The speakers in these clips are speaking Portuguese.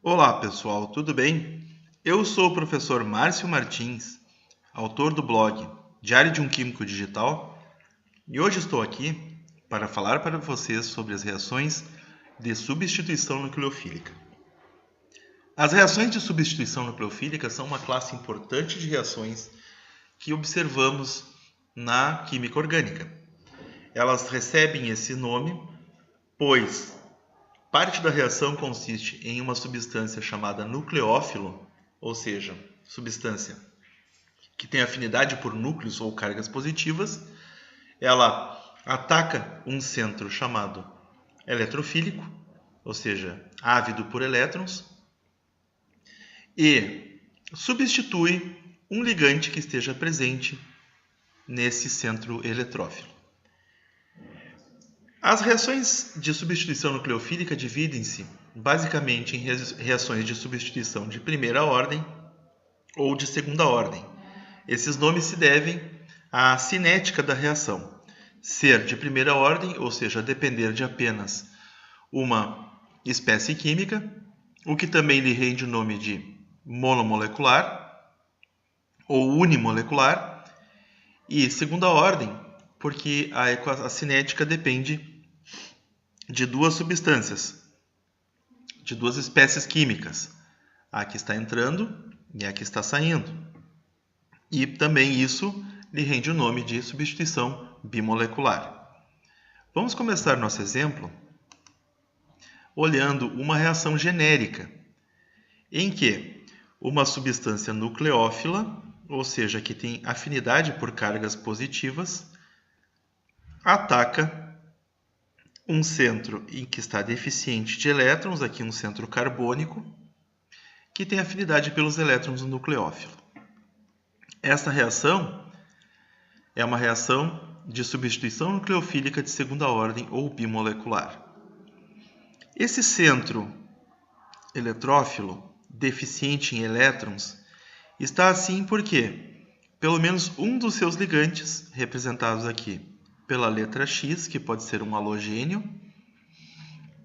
Olá pessoal, tudo bem? Eu sou o professor Márcio Martins, autor do blog Diário de um Químico Digital, e hoje estou aqui para falar para vocês sobre as reações de substituição nucleofílica. As reações de substituição nucleofílica são uma classe importante de reações que observamos na química orgânica. Elas recebem esse nome pois parte da reação consiste em uma substância chamada nucleófilo, ou seja, substância que tem afinidade por núcleos ou cargas positivas. Ela ataca um centro chamado eletrofílico, ou seja, ávido por elétrons, e substitui um ligante que esteja presente nesse centro eletrófilo. As reações de substituição nucleofílica dividem-se basicamente em reações de substituição de primeira ordem ou de segunda ordem. Esses nomes se devem à cinética da reação. Ser de primeira ordem, ou seja, depender de apenas uma espécie química, o que também lhe rende o nome de monomolecular ou unimolecular, e segunda ordem, porque a cinética depende de duas substâncias, de duas espécies químicas, a que está entrando e a que está saindo. E também isso lhe rende o nome de substituição bimolecular. Vamos começar nosso exemplo olhando uma reação genérica, em que uma substância nucleófila, ou seja, que tem afinidade por cargas positivas, ataca um centro em que está deficiente de elétrons, aqui um centro carbônico, que tem afinidade pelos elétrons do nucleófilo. Esta reação é uma reação de substituição nucleofílica de segunda ordem ou bimolecular. Esse centro eletrófilo deficiente em elétrons está assim porque pelo menos um dos seus ligantes, representados aqui pela letra X, que pode ser um halogênio,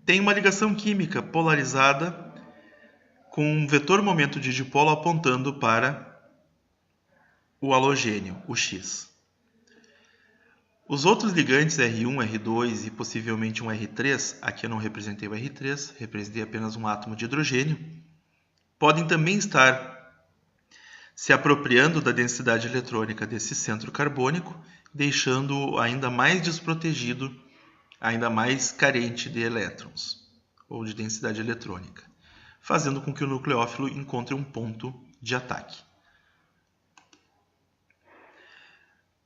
tem uma ligação química polarizada com um vetor momento de dipolo apontando para o halogênio, o X. Os outros ligantes R1, R2 e possivelmente um R3, aqui eu não representei o R3, representei apenas um átomo de hidrogênio, podem também estar se apropriando da densidade eletrônica desse centro carbônico, deixando-o ainda mais desprotegido, ainda mais carente de elétrons, ou de densidade eletrônica, fazendo com que o nucleófilo encontre um ponto de ataque.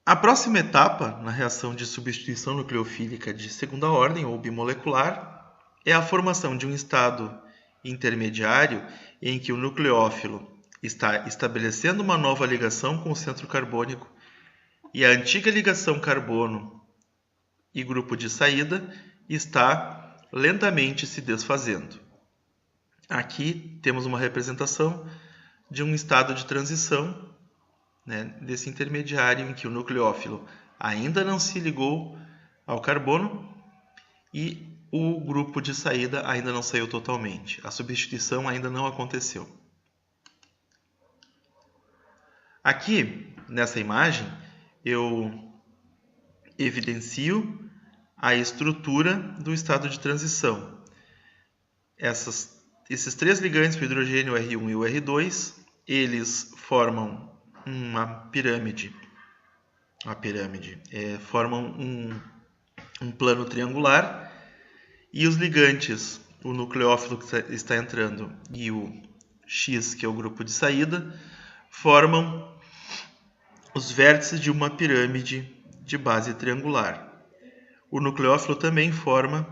A próxima etapa na reação de substituição nucleofílica de segunda ordem, ou bimolecular, é a formação de um estado intermediário em que o nucleófilo está estabelecendo uma nova ligação com o centro carbônico e a antiga ligação carbono e grupo de saída está lentamente se desfazendo. Aqui temos uma representação de um estado de transição, desse intermediário em que o nucleófilo ainda não se ligou ao carbono e o grupo de saída ainda não saiu totalmente. A substituição ainda não aconteceu. Aqui, nessa imagem, eu evidencio a estrutura do estado de transição. Esses três ligantes, o hidrogênio, o R1 e o R2, eles formam uma pirâmide. Formam um plano triangular, e os ligantes, o nucleófilo que está entrando e o X, que é o grupo de saída, formam os vértices de uma pirâmide de base triangular. O nucleófilo também forma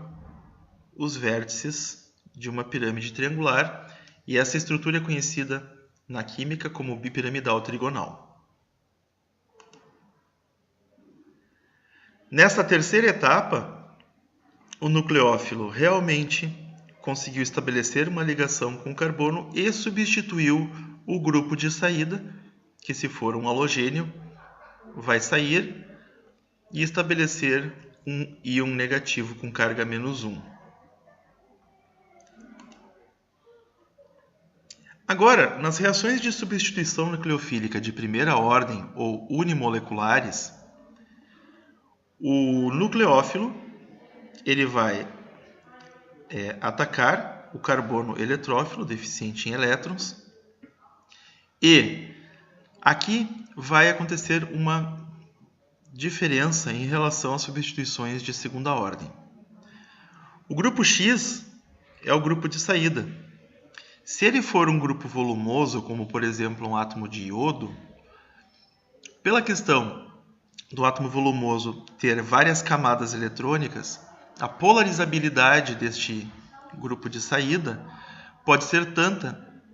os vértices de uma pirâmide triangular, e essa estrutura é conhecida na química como bipiramidal trigonal. Nesta terceira etapa, o nucleófilo realmente conseguiu estabelecer uma ligação com o carbono e substituiu o grupo de saída, que se for um halogênio, vai sair e estabelecer um íon negativo com carga -1. Agora, nas reações de substituição nucleofílica de primeira ordem ou unimoleculares, o nucleófilo ele vai atacar o carbono eletrófilo deficiente em elétrons e aqui vai acontecer uma diferença em relação às substituições de segunda ordem. O grupo X é o grupo de saída. Se ele for um grupo volumoso, como por exemplo um átomo de iodo, pela questão do átomo volumoso ter várias camadas eletrônicas, a polarizabilidade deste grupo de saída pode ser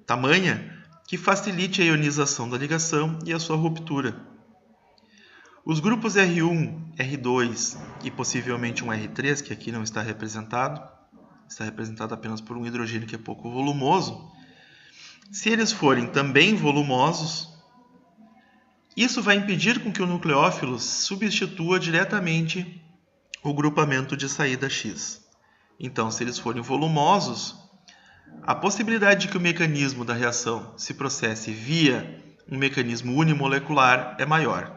tamanha, que facilite a ionização da ligação e a sua ruptura. Os grupos R1, R2 e possivelmente um R3, que aqui não está representado apenas por um hidrogênio que é pouco volumoso, se eles forem também volumosos, isso vai impedir com que o nucleófilo substitua diretamente o grupamento de saída X. Então, se eles forem volumosos, a possibilidade de que o mecanismo da reação se processe via um mecanismo unimolecular é maior.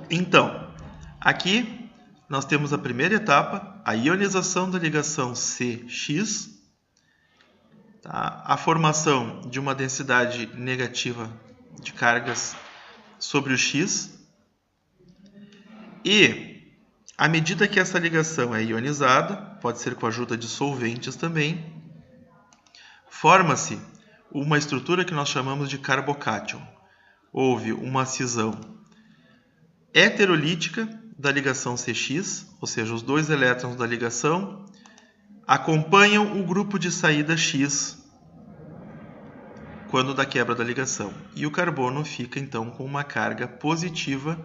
Então, aqui nós temos a primeira etapa, a ionização da ligação CX, a formação de uma densidade negativa de cargas sobre o X, e à medida que essa ligação é ionizada, pode ser com a ajuda de solventes também, forma-se uma estrutura que nós chamamos de carbocátion. Houve uma cisão heterolítica da ligação CX, ou seja, os dois elétrons da ligação acompanham o grupo de saída X quando da quebra da ligação. E o carbono fica então com uma carga positiva,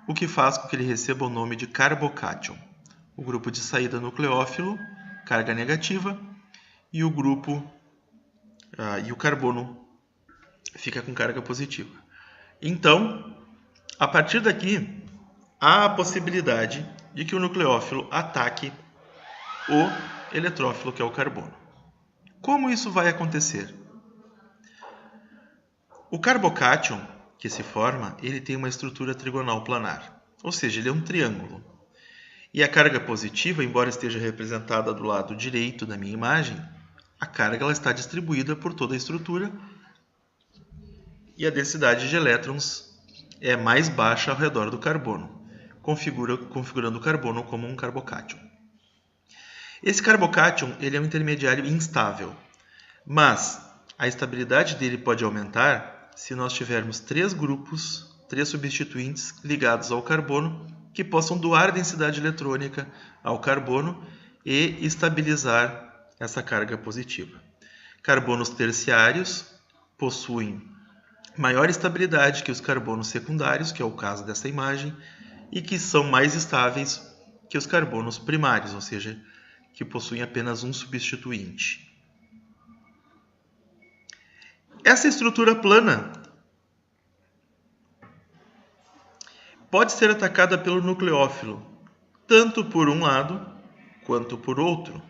o que faz com que ele receba o nome de carbocátion. O grupo de saída nucleófilo, carga negativa, e o carbono fica com carga positiva. Então, a partir daqui, há a possibilidade de que o nucleófilo ataque o eletrófilo, que é o carbono. Como isso vai acontecer? O carbocátion que se forma, ele tem uma estrutura trigonal planar, ou seja, ele é um triângulo. E a carga positiva, embora esteja representada do lado direito da minha imagem, a carga ela está distribuída por toda a estrutura e a densidade de elétrons é mais baixa ao redor do carbono, configurando o carbono como um carbocátion. Esse carbocátion ele é um intermediário instável, mas a estabilidade dele pode aumentar se nós tivermos três substituintes ligados ao carbono que possam doar densidade eletrônica ao carbono e estabilizar essa carga positiva. Carbonos terciários possuem maior estabilidade que os carbonos secundários, que é o caso dessa imagem, e que são mais estáveis que os carbonos primários, ou seja, que possuem apenas um substituinte. Essa estrutura plana pode ser atacada pelo nucleófilo, tanto por um lado quanto por outro.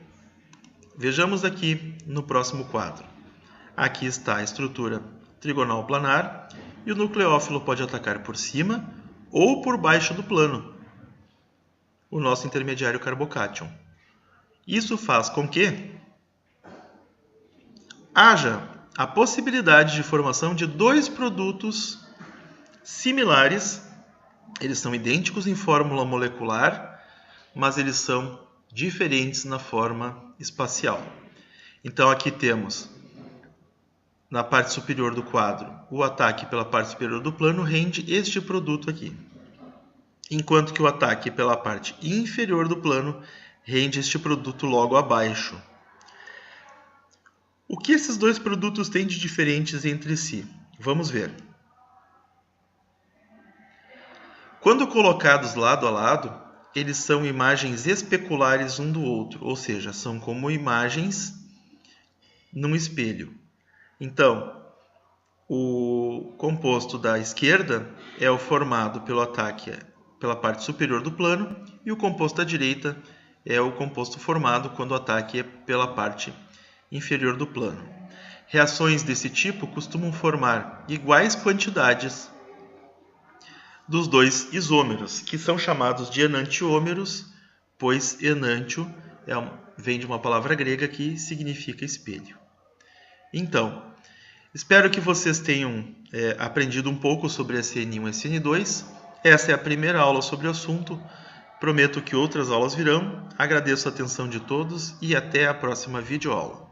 Vejamos aqui no próximo quadro. Aqui está a estrutura trigonal planar e o nucleófilo pode atacar por cima ou por baixo do plano, o nosso intermediário carbocátion. Isso faz com que haja a possibilidade de formação de dois produtos similares. Eles são idênticos em fórmula molecular, mas eles são diferentes na forma espacial. Então aqui temos, na parte superior do quadro, o ataque pela parte superior do plano rende este produto aqui, enquanto que o ataque pela parte inferior do plano rende este produto logo abaixo. O que esses dois produtos têm de diferentes entre si? Vamos ver. Quando colocados lado a lado, eles são imagens especulares um do outro, ou seja, são como imagens num espelho. Então, o composto da esquerda é o formado pelo ataque pela parte superior do plano e o composto da direita é o composto formado quando o ataque é pela parte inferior do plano. Reações desse tipo costumam formar iguais quantidades dos dois isômeros, que são chamados de enantiômeros, pois enantio vem de uma palavra grega que significa espelho. Então, espero que vocês tenham aprendido um pouco sobre SN1 e SN2. Essa é a primeira aula sobre o assunto. Prometo que outras aulas virão. Agradeço a atenção de todos e até a próxima videoaula.